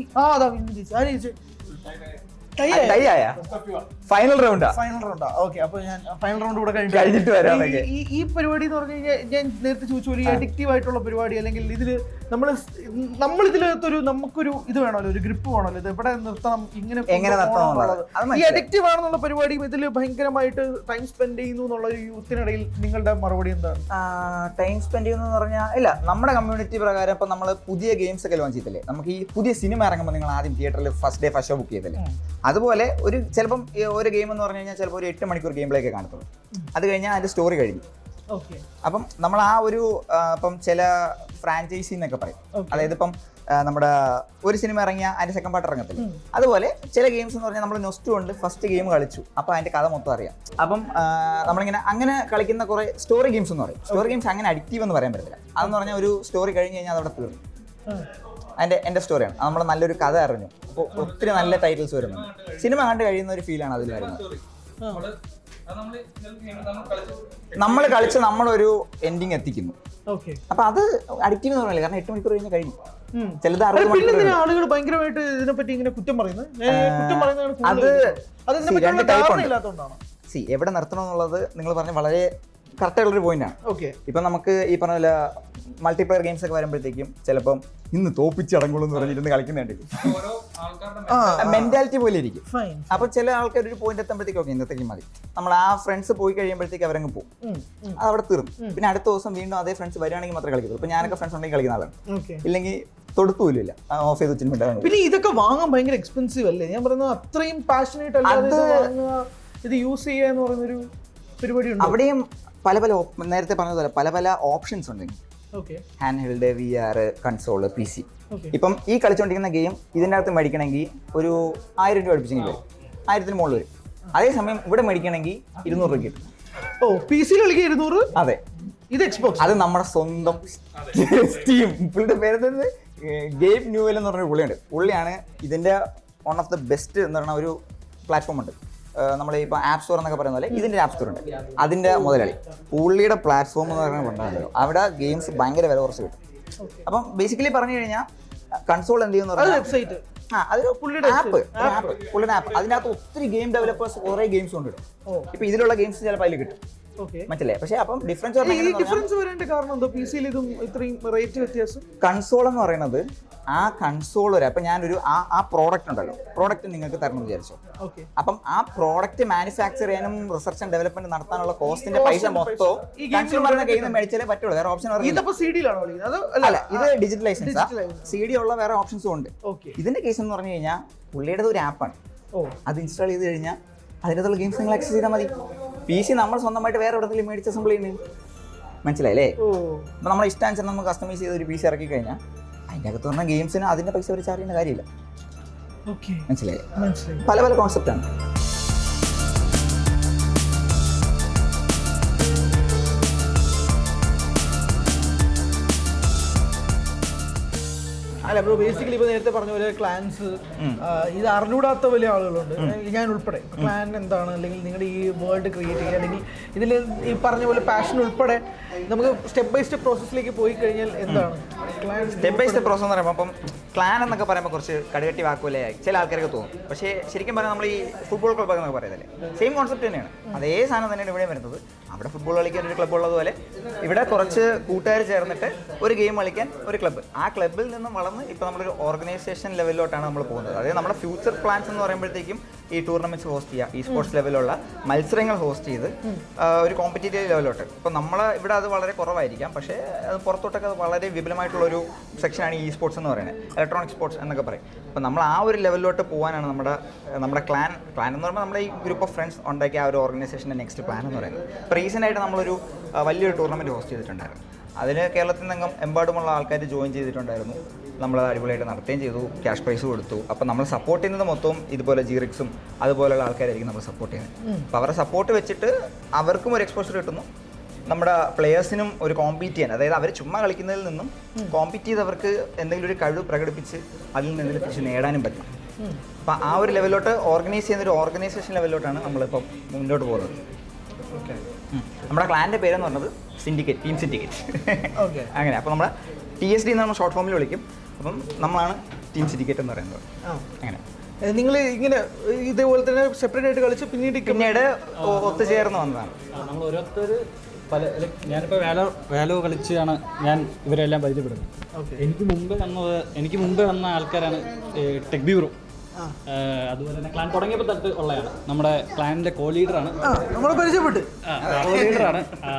ഫൈനൽ റൗണ്ടാ. ഓക്കെ. അപ്പൊ ഞാൻ ഫൈനൽ റൗണ്ട് കൂടെ കഴിഞ്ഞിട്ട് വരാം. ഈ പരിപാടി എന്ന് പറഞ്ഞു കഴിഞ്ഞാൽ ഞാൻ നേരത്തെ ചോദിച്ചു പോലെ ഈ അഡിക്റ്റീവ് ആയിട്ടുള്ള പരിപാടി, അല്ലെങ്കിൽ ഇതില് നമ്മൾ ഇതിലകത്തൊരു നമുക്കൊരു ഇത് വേണമല്ലോ, ഒരു ഗ്രിപ്പ് വേണമല്ലോ, ഇത് എവിടെ നിർത്തണം, എങ്ങനെ ഈ അഡിക്റ്റീവ് ആണെന്നുള്ള പരിപാടി ഇതിൽ ഭയങ്കരമായിട്ട് ടൈം സ്പെൻഡ് ചെയ്യുന്നു എന്നുള്ള ഒരു യൂത്തിനിടയിൽ നിങ്ങളുടെ മറുപടി എന്താണ്? ടൈം സ്പെൻഡ് ചെയ്യുന്നു പറഞ്ഞാൽ ഇല്ല, നമ്മുടെ കമ്മ്യൂണിറ്റി പ്രകാരം ഇപ്പൊ നമ്മൾ പുതിയ ഗെയിംസ് ഒക്കെ ലോഞ്ച് ചെയ്തില്ലേ, നമുക്ക് ഈ പുതിയ സിനിമ ഇറങ്ങുമ്പോൾ നിങ്ങൾ ആദ്യം തിയേറ്ററിൽ ഫസ്റ്റ് ഷോ ബുക്ക് ചെയ്തല്ലേ, അതുപോലെ ഒരു ചിലപ്പം ഒരു ഗെയിം എന്ന് പറഞ്ഞു കഴിഞ്ഞാൽ ചിലപ്പോൾ ഒരു 8 മണിക്കൂർ ഗെയിം പ്ലേക്ക് കാണത്തുള്ളൂ. അത് കഴിഞ്ഞാൽ അതിന്റെ സ്റ്റോറി കഴിഞ്ഞു. അപ്പം നമ്മൾ ആ ഒരു ഇപ്പം ചില ഫ്രാഞ്ചൈസി എന്നൊക്കെ പറയും. അതായത് ഇപ്പം നമ്മുടെ ഒരു സിനിമ ഇറങ്ങിയാൽ അതിന്റെ സെക്കൻഡ് പാർട്ട് ഇറങ്ങത്തില്ല. അതുപോലെ ചില ഗെയിംസ് എന്ന് പറഞ്ഞാൽ നമ്മൾ നൊസ്റ്റു കൊണ്ട് ഫസ്റ്റ് ഗെയിം കളിച്ചു, അപ്പൊ അതിന്റെ കഥ മൊത്തം അറിയാം. അപ്പം നമ്മളിങ്ങനെ അങ്ങനെ കളിക്കുന്ന കുറെ സ്റ്റോറി ഗെയിംസ് എന്ന് പറയും. സ്റ്റോറി ഗെയിംസ് അങ്ങനെ അഡിക്റ്റീവ് എന്ന് പറയാൻ പറ്റില്ല. അതെന്ന് പറഞ്ഞാൽ ഒരു സ്റ്റോറി കഴിഞ്ഞ് കഴിഞ്ഞാൽ അതവിടെ തീർന്നു. എൻ്റെ സ്റ്റോറിയാണ്. നമ്മൾ നല്ലൊരു കഥ അറിഞ്ഞു, അപ്പോൾ ഒത്തിരി നല്ല ടൈറ്റിൽസ് വരുന്നുണ്ട്. സിനിമ കണ്ട് കഴിയുന്ന ഒരു ഫീലാണ് അതിൽ വരുന്നത്. നമ്മൾ കളിച്ച് നമ്മളൊരു എൻഡിങ് എത്തിക്കുന്നു. അപ്പൊ അത് അഡിക്റ്റീവ് എന്ന് പറഞ്ഞില്ല, കാരണം 8 മണിക്കൂർ കഴിഞ്ഞ് കഴിഞ്ഞു. ചിലത് 60 മണിക്കൂർ. ആളുകൾ ഭയങ്കരമായിട്ട് ഇതിനെപ്പറ്റി ഇങ്ങനെ കുറ്റം പറയുന്നത് എവിടെ നിർത്തണം എന്നുള്ളത് നിങ്ങൾ പറഞ്ഞ വളരെ കറക്റ്റ് ആയിട്ടുള്ളൊരു പോയിന്റ് ആണ്. ഇപ്പൊ നമുക്ക് ഈ പറഞ്ഞ പോലെ മൾട്ടിപ്ലെയർ ഗെയിംസ് ഒക്കെ വരുമ്പോഴത്തേക്കും ചിലപ്പം ഇന്ന് തോപ്പിച്ചടങ്ങുള്ളൂ എന്ന് പറഞ്ഞിരുന്ന് കളിക്കുന്നുണ്ട്. മെന്റാലിറ്റി പോലെ ഇരിക്കും. അപ്പൊ ചില ആൾക്കാർ ഒരു പോയിന്റ് എത്തുമ്പോഴത്തേക്കും ഓക്കെ ഇന്നത്തേക്ക് മതി, നമ്മൾ ആ ഫ്രണ്ട്സ് പോയി കഴിയുമ്പോഴത്തേക്ക് അവരങ്ങ് പോകും, അത് അവിടെ തീർന്നു. പിന്നെ അടുത്ത ദിവസം വീണ്ടും അതേ ഫ്രണ്ട്സ് വരികയാണെങ്കിൽ മാത്രമേ കളിക്കത്തുള്ളൂ. ഇപ്പൊ ഞാനൊക്കെ ഫ്രണ്ട്സ് ഉണ്ടെങ്കിൽ കളിക്കുന്ന ആളാണ്, ഇല്ലെങ്കിൽ തൊടുത്തൂല്ല, ഓഫ് ചെയ്ത് വെച്ചിട്ട്. പിന്നെ ഇതൊക്കെ വാങ്ങാൻ ഭയങ്കര എക്സ്പെൻസീവ് അല്ലേ? ഞാൻ പറയുന്നത് അത്രയും പാഷനേറ്റ് അല്ലാതെ ഇത് യൂസ് ചെയ്യുക എന്ന് പറയുന്നൊരു പരിപാടി ഉണ്ട്. അവിടെയും പല നേരത്തെ പറഞ്ഞതുപോലെ പല ഓപ്ഷൻസ് ഉണ്ട്. Hand held, VR, console, PC. ഇപ്പം ഈ കളിച്ചുകൊണ്ടിരിക്കുന്ന ഗെയിം ഇതിൻ്റെ അകത്ത് മേടിക്കണമെങ്കിൽ ഒരു 1000 രൂപ അടുപ്പിച്ചെങ്കിൽ വരും, 1000-ന് മുകളിൽ വരും. അതേസമയം ഇവിടെ മേടിക്കണമെങ്കിൽ 200 രൂപ കിട്ടും. PC-യിൽ കളിക്കുക 200. അതെ, ഇത് Xbox, അത് നമ്മുടെ സ്വന്തം സ്റ്റീം. പുള്ളിയുടെ പേര് ഗെയിം ന്യൂവൽ എന്ന് പറഞ്ഞൊരു പുള്ളിയുണ്ട്. പുള്ളിയാണ് ഇതിൻ്റെ വൺ ഓഫ് ദ ബെസ്റ്റ് എന്ന് പറയുന്ന ഒരു പ്ലാറ്റ്ഫോം ഉണ്ട്. നമ്മൾ ഇപ്പോൾ ആപ്പ് സ്റ്റോർ എന്നൊക്കെ പറയുന്ന പോലെ ഇതിൻ്റെ ആപ്പ് സ്റ്റോർ ഉണ്ട്, അതിൻ്റെ മുതലാളി. പുള്ളിയുടെ പ്ലാറ്റ്ഫോം എന്ന് പറയുന്നത് കൊണ്ടാണല്ലോ അവിടെ ഗെയിംസ് ഭയങ്കര വില കുറച്ച് കിട്ടും. അപ്പം ബേസിക്കലി പറഞ്ഞു കഴിഞ്ഞാൽ കൺസോൾ എന്ത് ചെയ്യുന്ന വെബ്സൈറ്റ്, പുള്ളിയുടെ ആപ്പ്, അതിൻ്റെ അകത്ത് ഒത്തിരി ഗെയിം ഡെവലപ്പേഴ്സ് കുറേ ഗെയിംസ് കൊണ്ടിടും. ഇപ്പൊ ഇതിലുള്ള ഗെയിംസ് ചിലപ്പോൾ അതിൽ കിട്ടും, മനസ്സിലായി. പക്ഷേ അപ്പം ഡിഫറൻസ് വരേണ്ട കാരണം എന്തോ? PC-യിൽ ഇതും ഇത്രയും റേറ്റ് വ്യത്യാസം. കൺസോൾ എന്ന് പറയുന്നത് ആ കൺസോൾ വരെ അപ്പൊ ഞാനൊരു ആ പ്രോഡക്റ്റ് ഉണ്ടല്ലോ, പ്രോഡക്റ്റ് നിങ്ങൾക്ക് തരണം വിചാരിച്ചോ. അപ്പം ആ പ്രോഡക്റ്റ് മാനുഫാക്ചർ ചെയ്യാനും റിസർച്ച് ആൻഡ് ഡെവലപ്മെന്റ് നടത്താനുള്ള കോസ്റ്റിന്റെ പൈസ മൊത്തം കൺസ്യൂമറിന്റെ കയ്യിൽ നിന്ന് മേടിച്ചാലേ പറ്റുള്ളൂ, വേറെ ഓപ്ഷൻ അല്ല. ഇത് ഡിജിറ്റൽ ലൈസൻസ്, CD ഉള്ള വേറെ ഓപ്ഷൻസും ഉണ്ട്. ഇതിന്റെ കേസ് എന്ന് പറഞ്ഞു കഴിഞ്ഞാൽ പുള്ളിയുടെ ഒരു ആപ്പാണ്, അത് ഇൻസ്റ്റാൾ ചെയ്ത് കഴിഞ്ഞാൽ അതിനകത്തുള്ള ഗെയിംസ് നിങ്ങൾ ആക്സസ് ചെയ്താൽ മതി. PC നമ്മൾ സ്വന്തമായിട്ട് വേറെ എവിടെയെങ്കിലും മേടിച്ച് അസംബിൾ ചെയ്യുന്നത്, മനസ്സിലായില്ലേ? അപ്പൊ നമ്മളെ ഇഷ്ടാനുസരണം നമുക്ക് കസ്റ്റമൈസ് ചെയ്ത് ഒരു PC ഇറക്കി കഴിഞ്ഞാൽ അതിൻ്റെ അകത്ത് പറഞ്ഞ ഗെയിംസിന് അതിന്റെ പൈസ ഒരു ചാർജ് ചെയ്യുന്ന കാര്യമില്ല, മനസ്സിലായി? പല കോൺസെപ്റ്റാണ്. അല്ല ബ്രോ, ബേസിക്കലി ഇപ്പൊ നേരത്തെ പറഞ്ഞ പോലെ ക്ലാൻസ് ഇത് അറിഞ്ഞൂടാത്ത വലിയ ആളുകളുണ്ട്, ഞാൻ ഉൾപ്പെടെ. ക്ലാൻ എന്താണ്, അല്ലെങ്കിൽ നിങ്ങളുടെ ഈ വേൾഡ് ക്രിയേറ്റ് ചെയ്യുക, അല്ലെങ്കിൽ ഇതിൽ ഈ പറഞ്ഞ പോലെ പാഷൻ ഉൾപ്പെടെ നമുക്ക് സ്റ്റെപ്പ് ബൈ സ്റ്റെപ്പ് പ്രോസസ്സിലേക്ക് പോയി കഴിഞ്ഞാൽ എന്താണ് ക്ലാൻ? സ്റ്റെപ്പ് ബൈ സ്റ്റെപ്പ് പ്രോസസ് എന്ന് പറയുമ്പോൾ അപ്പം ക്ലാൻ എന്നൊക്കെ പറയുമ്പോൾ കുറച്ച് കടുകട്ടി വാക്കുപോലെയായി ചില ആൾക്കാർക്ക് തോന്നും. പക്ഷേ ശരിക്കും പറഞ്ഞാൽ നമ്മൾ ഈ ഫുട്ബോൾ ക്ലബ്ബ് എന്നൊക്കെ പറയുന്നില്ലേ, സെയിം കോൺസെപ്റ്റ് തന്നെയാണ്. അതേ സാധനം തന്നെയാണ് ഇവിടെ വരുന്നത്. അവിടെ ഫുട്ബോൾ കളിക്കാൻ ഒരു ക്ലബ്ബ് ഉള്ളതുപോലെ ഇവിടെ കുറച്ച് കൂട്ടുകാർ ചേർന്നിട്ട് ഒരു ഗെയിം കളിക്കാൻ ഒരു ക്ലബ്ബ്. ആ ക്ലബ്ബിൽ നിന്നും വളർന്ന് ഇപ്പോൾ നമ്മളൊരു ഓർഗനൈസേഷൻ ലെവലിലോട്ടാണ് നമ്മൾ പോകുന്നത്. അതായത് നമ്മുടെ ഫ്യൂച്ചർ പ്ലാൻസ് എന്ന് പറയുമ്പോഴത്തേക്കും ഈ ടൂർണമെന്റ്സ് ഹോസ്റ്റ് ചെയ്യുക, ഈ സ്പോർട്സ് ലെവലുള്ള മത്സരങ്ങൾ ഹോസ്റ്റ് ചെയ്ത് ഒരു കോമ്പറ്റീറ്റീവ് ലെവലിലോട്ട്. ഇപ്പോൾ നമ്മൾ ഇവിടെ അത് വളരെ കുറവായിരിക്കാം, പക്ഷേ അത് പുറത്തോട്ടൊക്കെ അത് വളരെ വിപുലമായിട്ടുള്ളൊരു സെക്ഷനാണ് ഈ സ്പോർട്സ് എന്ന് പറയുന്നത്, ഇലക്ട്രോണിക് സ്പോർട്സ് എന്നൊക്കെ പറയും. അപ്പോൾ നമ്മൾ ആ ഒരു ലെവലിലോട്ട് പോകാനാണ് നമ്മുടെ ക്ലാൻ എന്ന് പറയുമ്പോൾ നമ്മുടെ ഈ ഗ്രൂപ്പ് ഓഫ് ഫ്രണ്ട്സ് ഉണ്ടാക്കിയ ആ ഒരു ഓർഗനൈസേഷൻ്റെ നെക്സ്റ്റ് പ്ലാൻ എന്ന് പറയുന്നത്. ഇപ്പോൾ റീസെൻ്റായിട്ട് നമ്മളൊരു വലിയൊരു ടൂർണമെൻറ്റ് ഹോസ്റ്റ് ചെയ്തിട്ടുണ്ടായിരുന്നു. അതിന് കേരളത്തിൽ നിന്നും എമ്പാടുമുള്ള ആൾക്കാർ ജോയിൻ ചെയ്തിട്ടുണ്ടായിരുന്നു. നമ്മൾ അടിപൊളിയായിട്ട് നടത്തുകയും ചെയ്തു, ക്യാഷ് പ്രൈസ് കൊടുത്തു. അപ്പോൾ നമ്മൾ സപ്പോർട്ട് ചെയ്യുന്നത് മൊത്തം ഇതുപോലെ ജിറിക്സും അതുപോലെയുള്ള ആൾക്കാരായിരിക്കും നമ്മൾ സപ്പോർട്ട് ചെയ്യുന്നത്. അപ്പോൾ അവരുടെ സപ്പോർട്ട് വെച്ചിട്ട് അവർക്കും ഒരു എക്സ്പോഷർ കിട്ടുന്നു, നമ്മുടെ പ്ലെയേഴ്സിനും ഒരു കോമ്പീറ്റ് ചെയ്യാൻ, അതായത് അവർ ചുമ്മാ കളിക്കുന്നതിൽ നിന്നും കോമ്പീറ്റ് ചെയ്ത് അവർക്ക് എന്തെങ്കിലും ഒരു കഴിവ് പ്രകടിപ്പിച്ച് അതിൽ നിന്ന് എന്തെങ്കിലും തിരിച്ച് നേടാനും പറ്റും. അപ്പോൾ ആ ഒരു ലെവലിലോട്ട് ഓർഗനൈസ് ചെയ്യുന്ന ഒരു ഓർഗനൈസേഷൻ ലെവലിലോട്ടാണ് നമ്മളിപ്പോൾ മുന്നോട്ട് പോകുന്നത്. നമ്മുടെ ക്ലാൻ്റെ പേരെന്ന് പറഞ്ഞത് സിൻഡിക്കേറ്റ്, ടീം സിൻഡിക്കേറ്റ്. അങ്ങനെ അപ്പോൾ നമ്മുടെ TSD എന്ന് നമ്മൾ ഷോർട്ട് ഫോമിൽ വിളിക്കും. അപ്പം നമ്മളാണ് ടീം സിൻഡിക്കേറ്റ് എന്ന് പറയുന്നത്. അങ്ങനെ നിങ്ങൾ ഇങ്ങനെ ഇതേപോലെ തന്നെ സെപ്പറേറ്റ് ആയിട്ട് കളിച്ച് പിന്നീട് ഒത്തുചേർന്ന് വന്നതാണ്. നമ്മൾ ഓരോരുത്തർ ഞാനിപ്പോൾ വേലോ കളിച്ചാണ് ഞാൻ ഇവരെല്ലാം പരിചയപ്പെടുന്നത്. എനിക്ക് മുമ്പേ വന്ന ആൾക്കാരാണ് ടെക് ബ്യൂറോ. അതുപോലെ തന്നെ ക്ലാൻ തുടങ്ങിയപ്പോൾ തൊട്ട് ഉള്ളതാണ്. നമ്മുടെ ക്ലാനിൻ്റെ കോ ലീഡറാണ്.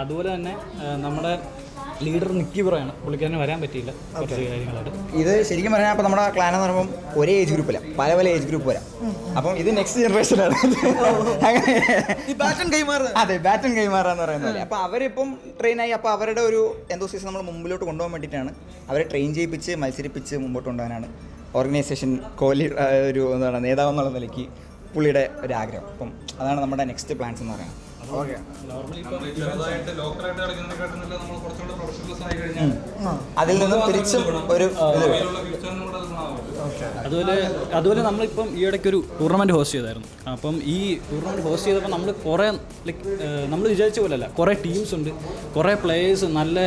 അതുപോലെ തന്നെ നമ്മുടെ ലീഡർ നിക്കി ബ്രോയാണ്. പുള്ളിക്കാരന് വരാൻ പറ്റിയില്ല കുറച്ച് കാര്യങ്ങളായിട്ട്. ഇത് ശരിക്കും പറഞ്ഞാൽ അപ്പോൾ നമ്മുടെ ക്ലാൻ എന്ന് പറയുമ്പോൾ ഒരേ ഏജ് ഗ്രൂപ്പില്ല, പല ഏജ് ഗ്രൂപ്പ് വരാം. അപ്പം ഇത് നെക്സ്റ്റ് ജനറേഷനാണ്. അതെ, ബാറ്റൺ കൈമാറുക എന്ന് പറയുന്നത്. അപ്പോൾ അവരിപ്പം ട്രെയിനായി. അപ്പോൾ അവരുടെ ഒരു എന്തോസിസം നമ്മൾ മുമ്പിലോട്ട് കൊണ്ടുപോകാൻ വേണ്ടിയിട്ടാണ് അവരെ ട്രെയിൻ ചെയ്യിപ്പിച്ച് മത്സരിപ്പിച്ച് മുമ്പോട്ട് കൊണ്ടുപോകാനാണ് ഓർഗനൈസേഷൻ ഒരു എന്താണ് നേതാവ് എന്നുള്ള നിലയ്ക്ക് പുള്ളിയുടെ ഒരു ആഗ്രഹം. അപ്പം അതാണ് നമ്മുടെ നെക്സ്റ്റ് പ്ലാൻസ് എന്ന് പറയുന്നത്. അതിൽ നിന്നും തിരിച്ചും ഒരു അതുപോലെ നമ്മളിപ്പം ഈ ഇടയ്ക്ക് ഒരു ടൂർണമെൻറ്റ് ഹോസ്റ്റ് ചെയ്തായിരുന്നു. അപ്പം ഈ ടൂർണമെൻറ്റ് ഹോസ്റ്റ് ചെയ്തപ്പോൾ നമ്മൾ കുറേ നമ്മൾ വിചാരിച്ച പോലെയല്ല, കുറേ ടീംസ് ഉണ്ട്, കുറേ പ്ലേയേഴ്സ്, നല്ല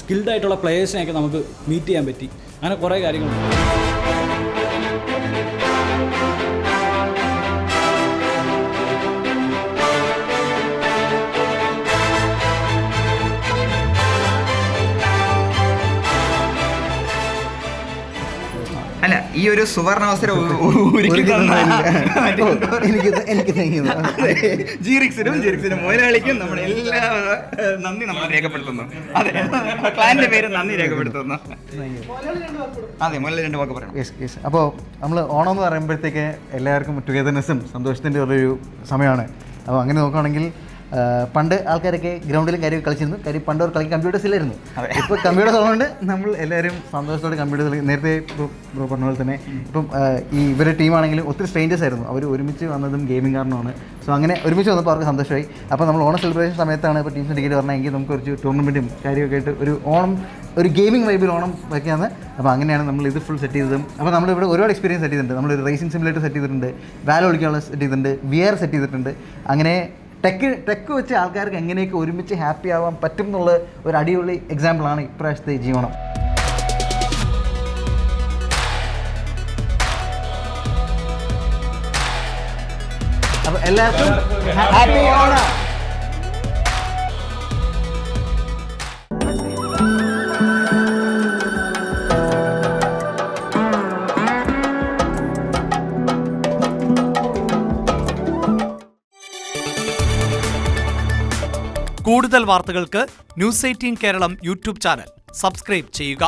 സ്കിൽഡ് ആയിട്ടുള്ള പ്ലേയേഴ്സിനെയൊക്കെ നമുക്ക് മീറ്റ് ചെയ്യാൻ പറ്റി. അങ്ങനെ കുറേ കാര്യങ്ങളുണ്ട്. അല്ല, ഈ ഒരു സുവർണാവസരം ജിറിക്സിനും മുതലാളിക്കും നമ്മുടെ എല്ലാ നന്ദി നമ്മൾ രേഖപ്പെടുത്തുന്നു. അതെ, ക്ലാൻ്റെ പേര് നന്ദി രേഖപ്പെടുത്തുന്നു. അതെ, മുതൽ 2 വാക്ക് പറയാം. അപ്പോൾ നമ്മൾ ഓണം എന്ന് പറയുമ്പോഴത്തേക്ക് എല്ലാവർക്കും ടുഗദർനെസ്സും സന്തോഷത്തിൻ്റെ ഒരു സമയമാണ്. അപ്പോൾ അങ്ങനെ നോക്കുകയാണെങ്കിൽ പണ്ട് ആൾക്കാരൊക്കെ ഗ്രൗണ്ടിലും കാര്യം കളിച്ചിരുന്നു. കാര്യം പണ്ട് അവർ കളിക്കാൻ കമ്പ്യൂട്ടേഴ്സ് ഇല്ലായിരുന്നു. ഇപ്പോൾ കമ്പ്യൂട്ടേഴ്സ് ഉള്ളതുകൊണ്ട് നമ്മൾ എല്ലാവരും സന്തോഷത്തോടെ കമ്പ്യൂട്ടേഴ്സ് കളി. നേരത്തെ ബ്രോ പറഞ്ഞ പോലെ തന്നെ ഇപ്പം ഈ ഇവരുടെ ടീമാണെങ്കിലും ഒത്തിരി സ്ട്രേഞ്ചേഴ്സ് ആയിരുന്നു. അവർ ഒരുമിച്ച് വന്നതും ഗെയിമിംഗ് കാരണമാണ്. സോ അങ്ങനെ ഒരുമിച്ച് വന്നപ്പോൾ അവർക്ക് സന്തോഷമായി. അപ്പോൾ നമ്മൾ ഓണം സെലിബ്രേഷൻ സമയത്താണ് ഇപ്പോൾ ടീംസിൻ്റെ ടിക്കറ്റ് പറഞ്ഞെങ്കിൽ നമുക്ക് കുറച്ച് ടൂർണമെൻറ്റും കാര്യമൊക്കെ ആയിട്ട് ഒരു ഓണം, ഒരു ഗെയിമിംഗ് വൈബിൽ ഓണം വയ്ക്കാമെന്ന്. അപ്പോൾ അങ്ങനെയാണ് നമ്മൾ ഇത് ഫുൾ സെറ്റ് ചെയ്തതും. അപ്പോൾ നമ്മളിവിടെ ഒരുപാട് എക്സ്പീരിയൻസ് സെറ്റ് ചെയ്തിട്ടുണ്ട്. നമ്മൾ റേസിംഗ് സിമുലേറ്റർ സെറ്റ് ചെയ്തിട്ടുണ്ട്, വാലോ കളിക്കാനുള്ള സെറ്റ് ചെയ്തിട്ടുണ്ട്, VR സെറ്റ് ചെയ്തിട്ടുണ്ട്. അങ്ങനെ ടെക്ക് വെച്ച് ആൾക്കാർക്ക് എങ്ങനെയൊക്കെ ഒരുമിച്ച് ഹാപ്പി ആവാൻ പറ്റും എന്നുള്ള ഒരു അടിപൊളി എക്സാമ്പിളാണ് ഇപ്രാവശ്യത്തെ ജീവനം. അപ്പോൾ എല്ലാവർക്കും ഹാപ്പി ഓണം. കൂടുതൽ വാർത്തകൾക്ക് News 18 Keralam YouTube channel subscribe ചെയ്യുക.